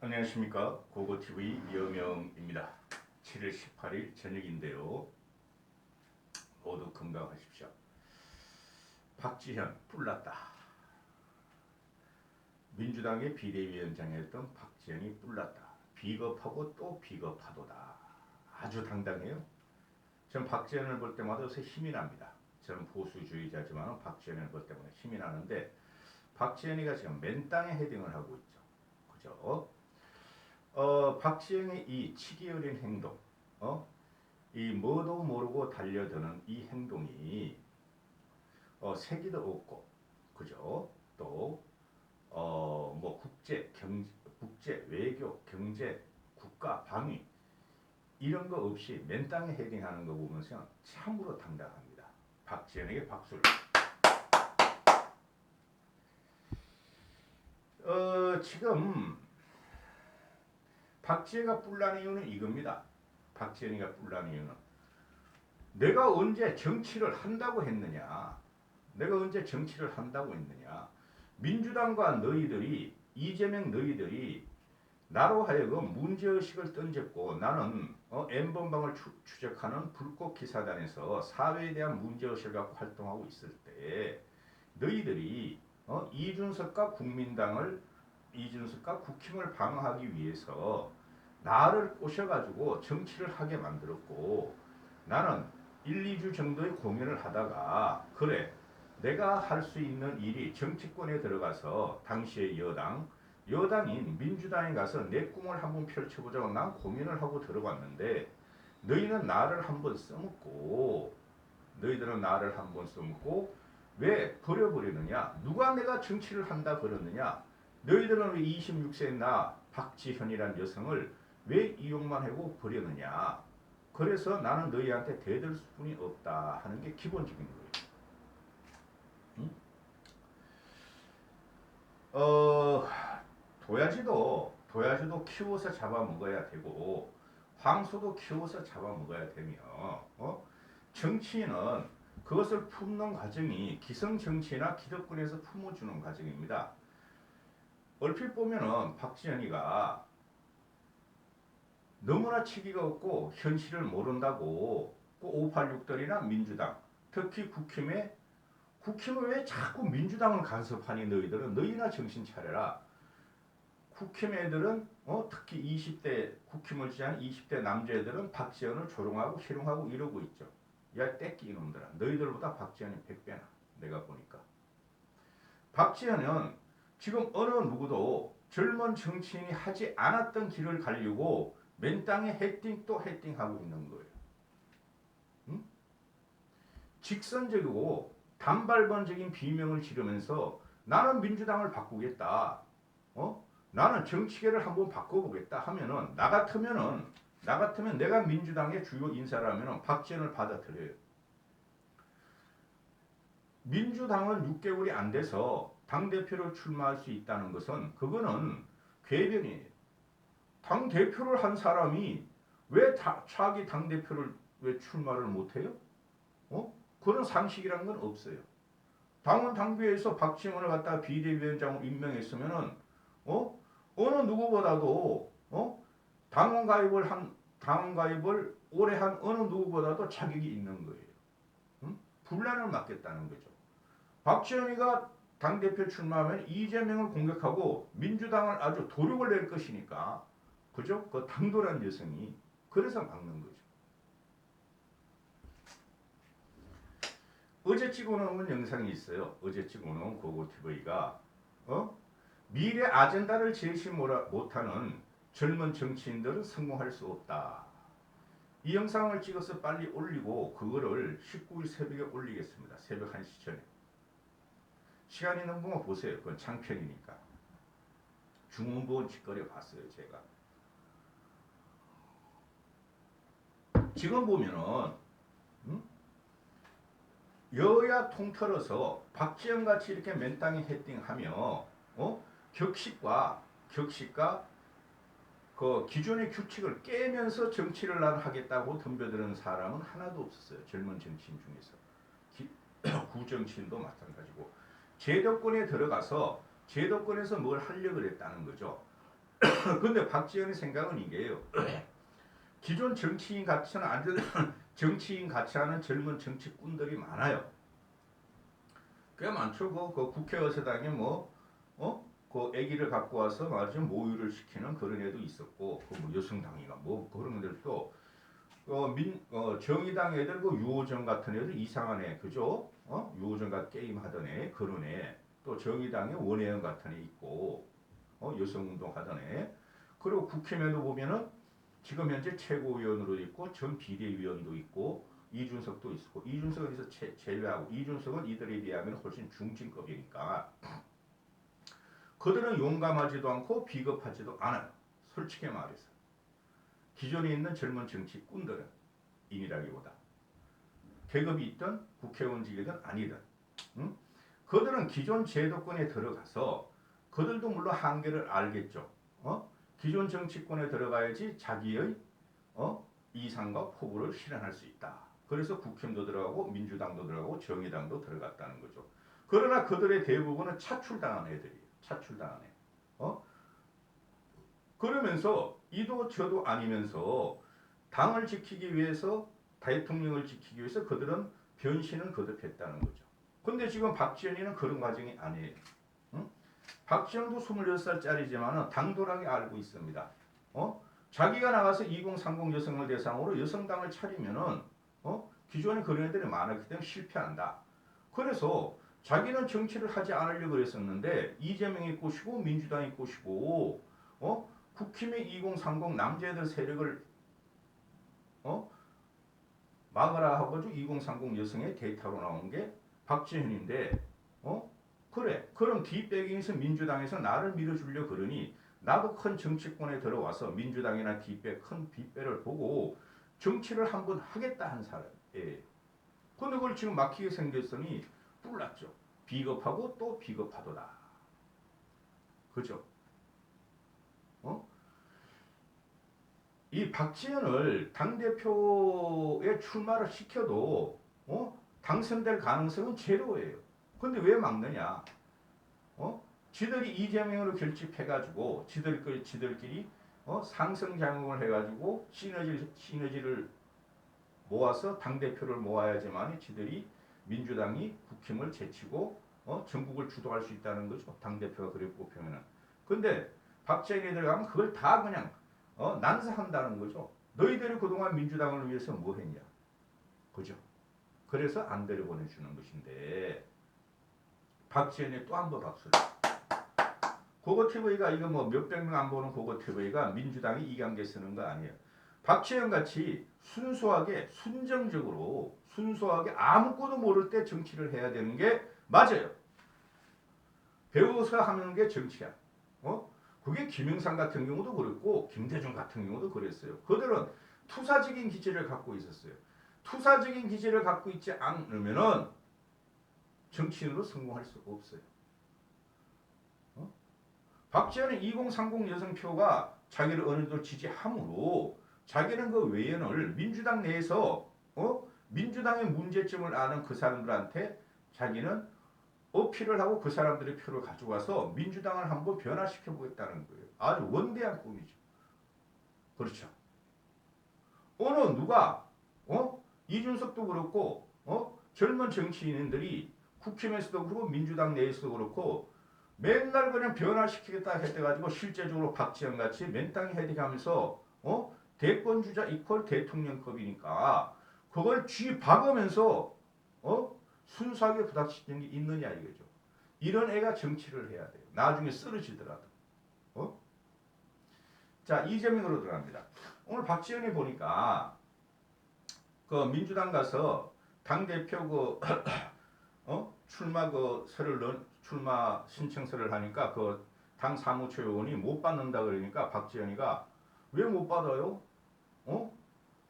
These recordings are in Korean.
안녕하십니까. 고고TV 여명입니다. 7월 18일 저녁인데요. 모두 건강하십시오. 박지현 뿔났다. 민주당의 비대위원장이었던 박지현이 뿔났다. 비겁하고 또 비겁하도다. 아주 당당해요. 전 박지현을 볼 때마다 요새 힘이 납니다. 저는 보수주의자지만 박지현을 볼 때마다 힘이 나는데 박지현이가 지금 맨땅에 헤딩을 하고 있죠. 그죠? 박지영의 이 치기 어린 행동, 이 뭐도 모르고 달려드는 이 행동이 세기도 없고, 그죠? 또 뭐 국제, 외교, 경제, 국가 방위 이런 거 없이 맨땅에 헤딩하는 거 보면서 참으로 당당합니다. 박지현에게 박수를. 지금 박지혜가 뿔난 이유는 이겁니다. 박지현이가 뿔난 이유는 내가 언제 정치를 한다고 했느냐. 내가 언제 정치를 한다고 했느냐. 민주당과 너희들이 이재명 너희들이 나로 하여금 문제의식을 던졌고 나는 N번방을 추적하는 불꽃 기사단에서 사회에 대한 문제의식을 갖고 활동하고 있을 때 너희들이 이준석과 국힘을 방어하기 위해서 나를 꼬셔가지고 정치를 하게 만들었고 나는 1, 2주 정도의 공연을 하다가 그래 내가 할 수 있는 일이 정치권에 들어가서 당시의 여당인 민주당에 가서 내 꿈을 한번 펼쳐보자고 난 공연을 하고 들어갔는데 너희들은 나를 한번 써먹고 왜 버려버리느냐. 누가 내가 정치를 한다 그러느냐. 너희들은 왜 26세의 나 박지현이란 여성을 왜 이용만 하고 버렸느냐. 그래서 나는 너희한테 대들 수준이 없다 하는 게 기본적인 거예요. 응? 도야지도 키워서 잡아먹어야 되고 황소도 키워서 잡아먹어야 되며 정치인은 그것을 품는 과정이 기성정치나 기득권에서 품어주는 과정입니다. 얼핏 보면은 박지현이가 너무나 치기가 없고 현실을 모른다고 586들이나 민주당 특히 국힘을 왜 자꾸 민주당을 간섭하니 너희들은 너희나 정신 차려라. 국힘 애들은 특히 20대 국힘을 지지하는 20대 남자애들은 박지원을 조롱하고 희롱하고 이러고 있죠. 야 떼끼 이놈들아 너희들보다 박지원이 100배나 내가 보니까. 박지원은 지금 어느 누구도 젊은 정치인이 하지 않았던 길을 가려고 맨땅에 헤딩 또 헤딩하고 있는 거예요. 응? 직선적이고 단발번적인 비명을 지르면서 나는 민주당을 바꾸겠다. 나는 정치계를 한번 바꿔보겠다 하면은 나 같으면 내가 민주당의 주요 인사라면은 박지원을 받아들여요. 민주당은 6개월이 안 돼서 당대표를 출마할 수 있다는 것은 그거는 궤변이에요. 당대표를 한 사람이 왜 차기 당대표를 왜 출마를 못해요? 그런 상식이란 건 없어요. 당원 당규에서 박지원을 갖다가 비대위원장으로 임명했으면은 어느 누구보다도 당원 가입을 오래 한 어느 누구보다도 자격이 있는 거예요. 분란을 막겠다는 거죠. 박지원이가 당대표 출마하면 이재명을 공격하고 민주당을 아주 도륙을 낼 것이니까 그죠? 그 당돌한 여성이 그래서 막는 거죠. 어제 찍어놓은 영상이 있어요. 어제 찍어놓은 고고TV가 미래 아젠다를 제시 못하는 젊은 정치인들은 성공할 수 없다. 이 영상을 찍어서 빨리 올리고 그거를 19일 새벽에 올리겠습니다. 새벽 1시 전에. 시간 있는 분은 보세요. 그건 장편이니까. 중원부원 짓거려 봤어요. 제가. 지금 보면은 여야 통틀어서 박지원같이 이렇게 맨땅에 헤딩하며 격식과 그 기존의 규칙을 깨면서 정치를 하겠다고 덤벼드는 사람은 하나도 없었어요. 젊은 정치인 중에서. 구정치인도 마찬가지고. 제도권에 들어가서 제도권에서 뭘 하려고 그랬다는 거죠. 근데 박지원의 생각은 이게요. 기존 정치인 같이는 안 정치인 같이 하는 젊은 정치꾼들이 많아요. 꽤 많죠. 그 국회의사당에 그 아기를 갖고 와서 말이죠 모유를 시키는 그런 애도 있었고, 그뭐 여성당이가 뭐 그런 애들도 정의당 애들 그 유호정 같은 애들 이상한 애 그죠? 유호정 같은 게임 하던 애 그런 애, 또 정의당에 원혜영 같은 애 있고, 여성운동 하던 애, 그리고 국힘에도 보면은 지금 현재 최고위원으로 있고 전 비대위원도 있고 이준석도 있고, 이준석은 여기서 제외하고, 이준석은 이들에 비하면 훨씬 중진급이니까 그들은 용감하지도 않고 비겁하지도 않아요. 솔직히 말해서 기존에 있는 젊은 정치꾼들은 인이라기보다 계급이 있든 국회의원직이든 아니든, 응? 그들은 기존 제도권에 들어가서 그들도 물론 한계를 알겠죠. 기존 정치권에 들어가야지 자기의 이상과 포부를 실현할 수 있다. 그래서 국힘도 들어가고 민주당도 들어가고 정의당도 들어갔다는 거죠. 그러나 그들의 대부분은 차출당한 애들이에요. 차출당한 애. 그러면서 이도 저도 아니면서 당을 지키기 위해서, 대통령을 지키기 위해서 그들은 변신을 거듭했다는 거죠. 근데 지금 박지원이는 그런 과정이 아니에요. 응? 박지원도 26살짜리지만 당돌하게 알고 있습니다. 자기가 나가서 2030 여성을 대상으로 여성당을 차리면은 기존에 그런 애들이 많았기 때문에 실패한다. 그래서 자기는 정치를 하지 않으려고 했었는데 이재명이 꼬시고 민주당이 꼬시고 국힘의 2030 남자애들 세력을 막으라 하고도 2030 여성의 데이터로 나온 게 박지현인데, 그래 그럼 뒷배경에서 민주당에서 나를 밀어주려 그러니 나도 큰 정치권에 들어와서 민주당이나 큰 뒷배를 보고 정치를 한번 하겠다 한 사람. 예. 근데 그걸 지금 막히게 생겼으니 뿔났죠. 비겁하고 또 비겁하도다. 그죠? 어? 이 박지원을 당대표에 출마를 시켜도 당선될 가능성은 제로예요. 근데 왜 막느냐? 지들이 이재명으로 결집해가지고 지들끼리 상승작용을 해가지고 시너지를 모아서 당대표를 모아야지만 지들이 민주당이 국힘을 제치고 전국을 주도할 수 있다는 거죠. 당대표가 그래 뽑히면은. 근데 박지원이 들어가면 그걸 다 그냥 난사한다는 거죠. 너희들이 그동안 민주당을 위해서 뭐 했냐. 그죠? 그래서 안 데려보내주는 것인데, 박지원이 또 한 번 박수를. 고고TV가 이거 뭐 몇백 명 안 보는 고고TV가 민주당이 이강계 쓰는 거 아니에요. 박지원 같이 순수하게 순정적으로 아무것도 모를 때 정치를 해야 되는 게 맞아요. 배워서 하는 게 정치야. 그게 김영삼 같은 경우도 그랬고 김대중 같은 경우도 그랬어요. 그들은 투사적인 기질을 갖고 있었어요. 투사적인 기질을 갖고 있지 않으면은 정치인으로 성공할 수 없어요. 박지원은 2030 여성표가 자기를 어느 정도 지지함으로 자기는 그 외연을 민주당 내에서 민주당의 문제점을 아는 그 사람들한테 자기는 어필을 하고 그 사람들의 표를 가져가서 민주당을 한번 변화시켜 보겠다는 거예요. 아주 원대한 꿈이죠. 그렇죠. 어느 누가 이준석도 그렇고 젊은 정치인들이 국힘에서도 그렇고 민주당 내에서도 그렇고 맨날 그냥 변화시키겠다 했대가지고 실제적으로 박지원 같이 맨땅에 헤딩하면서 대권 주자 이퀄 대통령급이니까 그걸 쥐박으면서 순수하게 부닥치는 게 있느냐 이거죠. 이런 애가 정치를 해야 돼요. 나중에 쓰러지더라도. 자, 이재명으로 들어갑니다. 오늘 박지원이 보니까 그 민주당 가서 당 대표 출마 신청서를 하니까 그 당 사무처 의원이 못 받는다 그러니까 박지원이가 왜 못 받아요?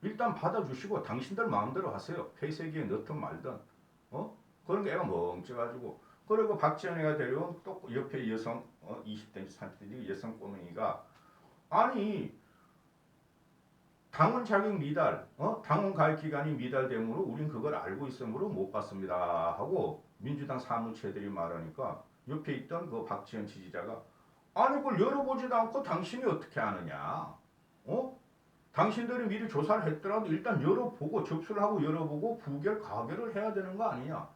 일단 받아주시고 당신들 마음대로 하세요. 폐쇄기에 넣든 말든. 그런 게 애가 멍청가지고. 그리고 박지원이가 데려온 또 옆에 여성 20대 30대 여성 꼬맹이가 아니 당원 자격 미달, 당원 가입 기간이 미달됨으로 우린 그걸 알고 있으므로 못 받습니다 하고 민주당 사무처들이 말하니까 옆에 있던 그 박지원 지지자가 아니 그걸 열어보지도 않고 당신이 어떻게 아느냐? 어? 당신들이 미리 조사를 했더라도 일단 열어보고 접수를 하고 열어보고 부결 가결을 해야 되는 거 아니냐?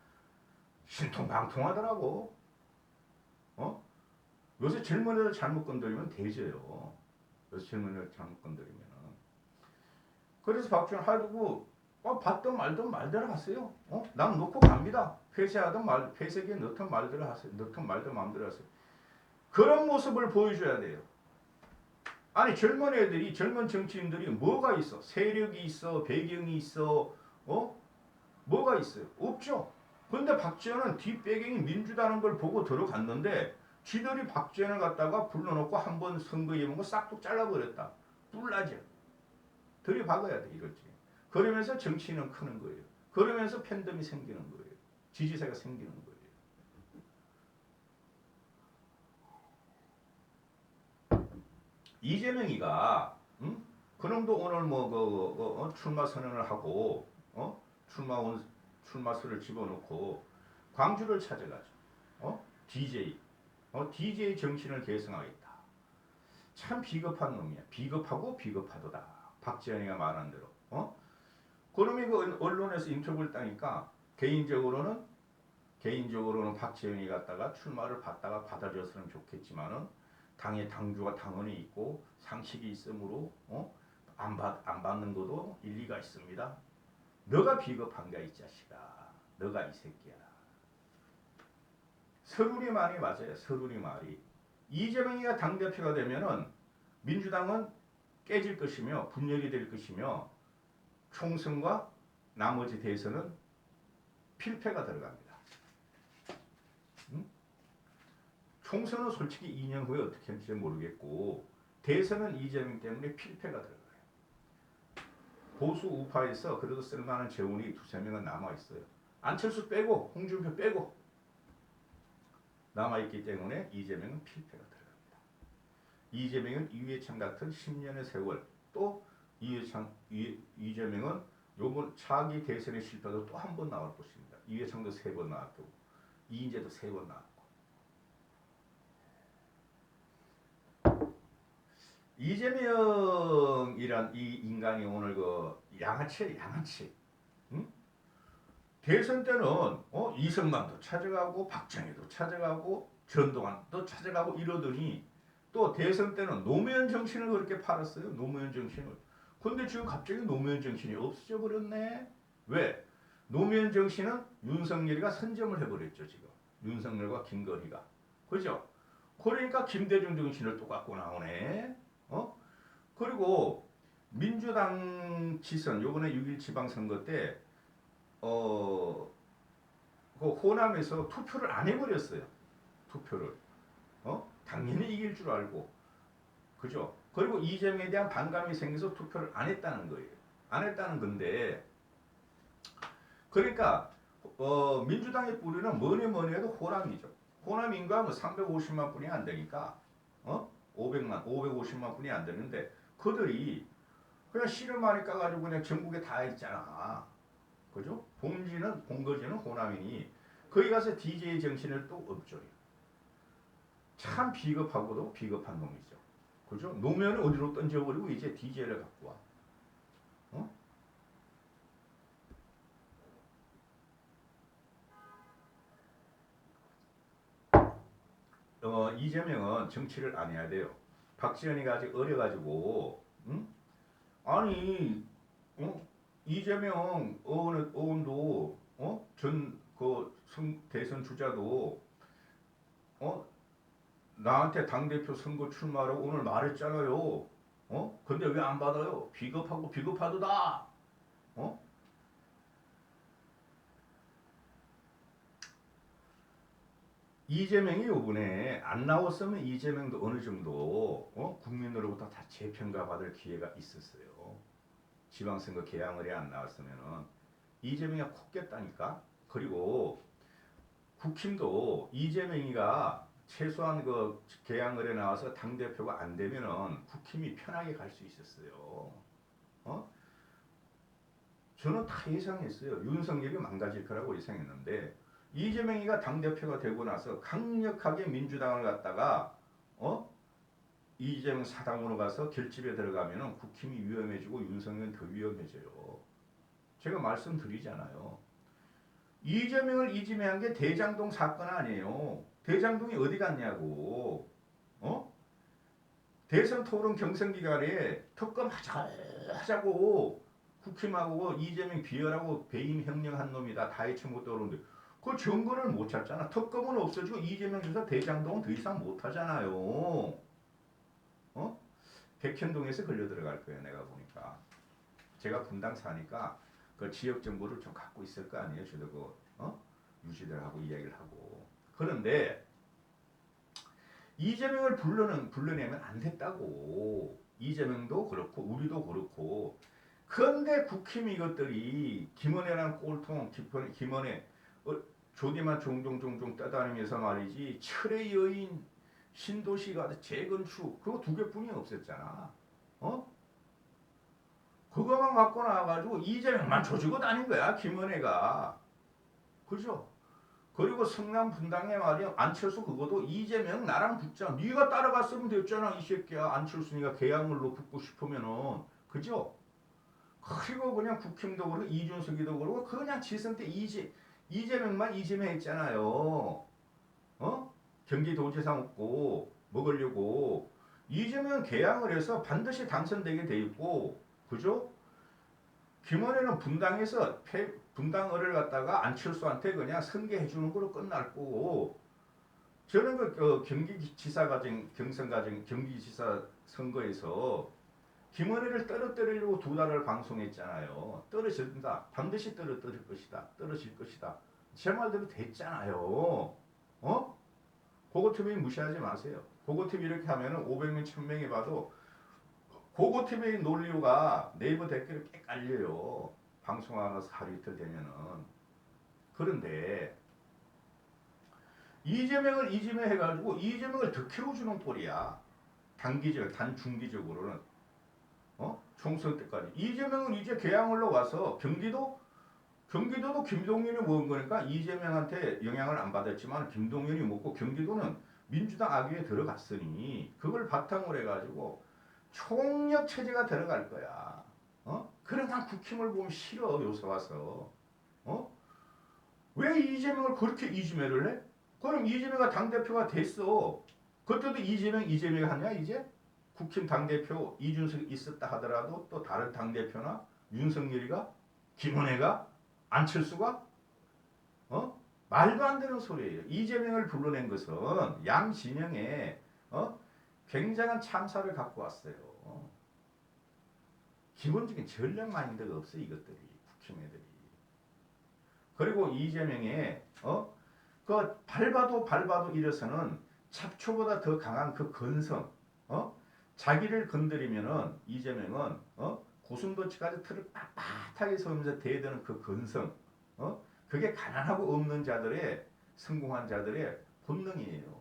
신통방통하더라고. 어? 요새 젊은 애들 잘못 건드리면 대져요. 요새 젊은 애들 잘못 건드리면은. 그래서 박지원 하두고 받든 말든 말대로 하세요. 난 놓고 갑니다. 폐쇄하든 말 폐쇄기에 넣든 말대로 하세요. 넣든 말든 마음대로 하세요. 그런 모습을 보여줘야 돼요. 아니 젊은 애들이 젊은 정치인들이 뭐가 있어? 세력이 있어? 배경이 있어? 뭐가 있어요? 없죠. 근데 박지원은 뒷배경이 민주당인 걸 보고 들어갔는데 쥐들이 박지원을 갖다가 불러놓고 한번 선거에 이런 거 싹둑 잘라버렸다. 뿔나죠. 들이박아야 돼 이거지. 그러면서 정치인은 크는 거예요. 그러면서 팬덤이 생기는 거예요. 지지세가 생기는 거예요. 이재명이가 그놈도 오늘 출마 선언을 하고 출마서를 집어넣고 광주를 찾아가죠. DJ 정신을 계승하겠다. 참 비겁한 놈이야. 비겁하고 비겁하도다. 박지원이가 말한 대로. 그놈이 그 언론에서 인터뷰를 따니까 개인적으로는 박지원이 갖다가 출마를 받다가 받아줬으면 좋겠지만은 당의 당주가 당원이 있고 상식이 있으므로 안 받는 것도 일리가 있습니다. 너가 비겁한가 이 자식아. 너가 이 새끼야. 서른이 말이 맞아요. 서른이 말이. 이재명이가 당대표가 되면은 민주당은 깨질 것이며 분열이 될 것이며 총선과 나머지 대선은 필패가 들어갑니다. 총선은 솔직히 2년 후에 어떻게 할지 모르겠고 대선은 이재명 때문에 필패가 들어가요. 보수 우파에서 그래도 쓸만한 재원이 두세 명은 남아있어요. 안철수 빼고 홍준표 빼고 남아있기 때문에 이재명은 필패가 들어갑니다. 이재명은 이회창 같은 10년의 세월 또 이재명은 요번 차기 대선에 실패도 또 한 번 나올 것입니다. 이회창도 3번 나왔고 이인재도 3번 나왔고 이재명이란 이 인간이 오늘 그 양아치. 응? 대선 때는 이승만도 찾아가고 박정희도 찾아가고 전두환도 찾아가고 이러더니 또 대선 때는 노무현 정신을 그렇게 팔았어요. 노무현 정신을. 근데 지금 갑자기 노무현 정신이 없어져 버렸네. 왜? 노무현 정신은 윤석열이가 선점을 해버렸죠. 지금. 윤석열과 김건희가. 그죠? 그러니까 김대중 정신을 또 갖고 나오네. 그리고 민주당 지선 요번에 6.1 지방선거 때 그 호남에서 투표를 안 해버렸어요. 투표를. 당연히 이길 줄 알고. 그죠? 그리고 이재명에 대한 반감이 생겨서 투표를 안 했다는 거예요. 안 했다는 건데 그러니까 민주당의 뿌리는 뭐니 해도 호남이죠. 호남 인구가 350만 분이 안 되니까 550만 분이 안 되는데 그들이 그냥 씨를 많이 까가지고 그냥 전국에 다 있잖아. 그죠? 본거지는 호남이니 거기 가서 DJ 정신을 또 업줘요. 참 비겁하고도 비겁한 놈이죠. 그죠? 노면을 어디로 던져버리고 이제 DJ를 갖고 와. 이재명은 정치를 안 해야 돼요. 박지원이가 아직 어려가지고, 아니, 이재명 의원도, 대선 주자도, 나한테 당대표 선거 출마라고 오늘 말했잖아요. 근데 왜 안 받아요? 비겁하고 비겁하도다. 이재명이 요번에 안 나왔으면 이재명도 어느 정도 국민으로부터 다 재평가받을 기회가 있었어요. 지방선거 개항을에 안 나왔으면은 이재명이 콕 깼다니까. 그리고 국힘도 이재명이가 최소한 그 개항을에 나와서 당 대표가 안 되면은 국힘이 편하게 갈 수 있었어요. 저는 다 예상했어요. 윤석열이 망가질 거라고 예상했는데 이재명이가 당대표가 되고 나서 강력하게 민주당을 갖다가 이재명 사당으로 가서 결집에 들어가면은 국힘이 위험해지고 윤석열은 더 위험해져요. 제가 말씀드리잖아요. 이재명을 이지매한 게 대장동 사건 아니에요. 대장동이 어디 갔냐고. 어? 대선 토론 경선 기간에 특검 하자고 국힘하고 이재명 비열하고 배임 형령한 놈이다. 다 해쳐못 오는데 그 증거를 못 찾잖아. 특검은 없어지고 이재명 조사 대장동은 더 이상 못 하잖아요. 어? 백현동에서 걸려 들어갈 거예요. 내가 보니까. 제가 분당 사니까 그 지역 정보를 좀 갖고 있을 거 아니에요. 저도 유지들하고 이야기를 하고. 그런데 이재명을 불러내면 안 됐다고. 이재명도 그렇고 우리도 그렇고. 그런데 국힘 이것들이 김은혜라는 꼴통 김은혜 조기만 종종 떠다니면서 말이지 철의 여인 신도시가 재건축 그거 두 개뿐이 없었잖아. 그거만 갖고 나와가지고 이재명만 조지고 다닌 거야 김은혜가. 그죠? 그리고 성남 분당에 말이야 안철수 그거도 이재명 나랑 붙자. 네가 따라갔으면 됐잖아 이 새끼야. 안철수니까 계약물로 붙고 싶으면은. 그죠? 그리고 그냥 국힘도 그렇고 이준석이도 그렇고 그냥 지선 때 이재명만 이재명 했잖아요. 경기도지사 먹으려고. 이재명 계약을 해서 반드시 당선되게 돼 있고. 그죠? 김원혜는 분당을을 갖다가 안철수한테 그냥 선계해 주는 걸로 끝날 거고. 저는 경기지사 선거에서 김원혜를 떨어뜨리려고 2달을 방송했잖아요. 떨어진다. 반드시 떨어질 것이다. 떨어질 것이다. 제 말대로 됐잖아요. 고고TV 무시하지 마세요. 고고TV 이렇게 하면은 500명, 1000명이 봐도 고고TV 논리가 네이버 댓글에 꽤 깔려요. 방송하면서 하루 이틀 되면은. 그런데 이재명을 이지매해가지고 이재명을 더 키워주는 꼴이야. 단중기적으로는. 총선 때까지. 이재명은 이제 개항을로 와서 경기도도 김동연이 먹은 거니까 이재명한테 영향을 안 받았지만 김동연이 먹고 경기도는 민주당 악위에 들어갔으니 그걸 바탕으로 해가지고 총력 체제가 들어갈 거야. 그러나 국힘을 보면 싫어 요새 와서. 왜 이재명을 그렇게 이지매를 해? 그럼 이재명가 당대표가 됐어. 그때도 이재명이 하냐 이제? 국힘 당대표 이준석이 있었다 하더라도 또 다른 당대표나 윤석열이가 김은혜가 안철수가 말도 안 되는 소리예요. 이재명을 불러낸 것은 양 진영에 굉장한 참사를 갖고 왔어요. 기본적인 전략 마인드가 없어 이것들이 국힘 애들이. 그리고 이재명의 그 밟아도 일어서는 잡초보다 더 강한 그 근성. 자기를 건드리면은 이재명은 고슴도치까지 틀을 빳빳하게 서면서 대드는 그 근성. 그게 가난하고 없는 자들의 성공한 자들의 본능이에요.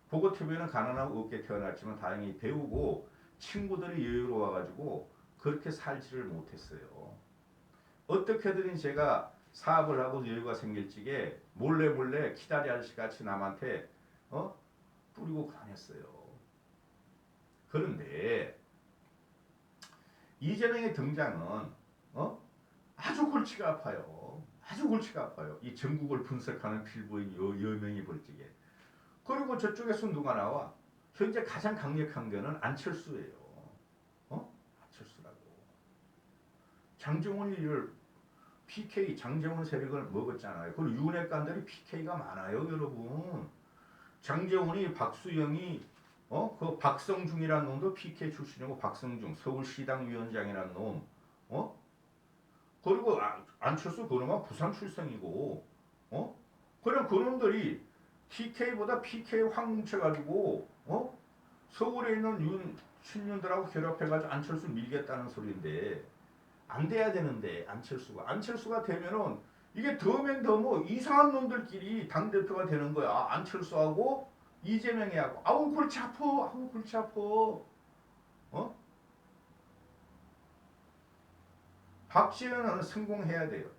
보고TV는 가난하고 없게 태어났지만 다행히 배우고 친구들이 여유로워가지고 그렇게 살지를 못했어요. 어떻게든 제가 사업을 하고 여유가 생길 적에 몰래 키다리 아저씨같이 남한테 뿌리고 다녔어요. 그런데 이재명의 등장은 아주 골치가 아파요. 아주 골치가 아파요. 이 전국을 분석하는 필부의 여명이 벌지게. 그리고 저쪽에서 누가 나와? 현재 가장 강력한 거는 안철수예요. 안철수라고. 장정원이 이를 PK 장정원 세력을 먹었잖아요. 그리고 윤핵관들이 PK가 많아요, 여러분. 장정원이 박수영이 그 박성중이라는 놈도 PK 출신이고 박성중 서울시당 위원장이라는 놈. 그리고 안철수 그놈은 부산 출생이고. 그럼 그놈들이 TK보다 PK 확 뭉쳐가지고 서울에 있는 친윤들하고 결합해가지고 안철수 밀겠다는 소리인데 안 돼야 되는데 안철수가 되면은 이게 더면 더 뭐 이상한 놈들끼리 당대표가 되는 거야. 안철수하고 이재명이 하고 아우 골치 아파. 박지원은 성공해야 돼요.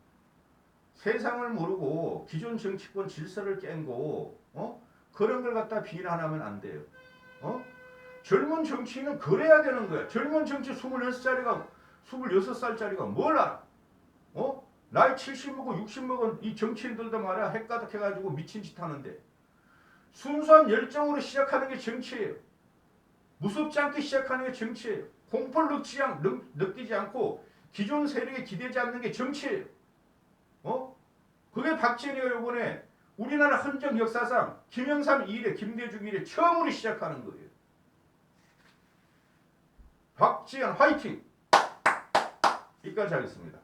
세상을 모르고 기존 정치권 질서를 깬 거 그런 걸 갖다 비난하면 안 돼요. 젊은 정치인은 그래야 되는 거야. 젊은 정치 26살짜리가 뭘 알아? 나이 70 먹고 60 먹은 이 정치인들도 말이야 헷가닥 해가지고 미친 짓 하는데 순수한 열정으로 시작하는 게 정치예요. 무섭지 않게 시작하는 게 정치예요. 공포를 느끼지 않고 기존 세력에 기대지 않는 게 정치예요. 그게 박지원이가 이번에 우리나라 헌정 역사상 김영삼 2대 김대중 1대 처음으로 시작하는 거예요. 박지원 화이팅! 여기까지 하겠습니다.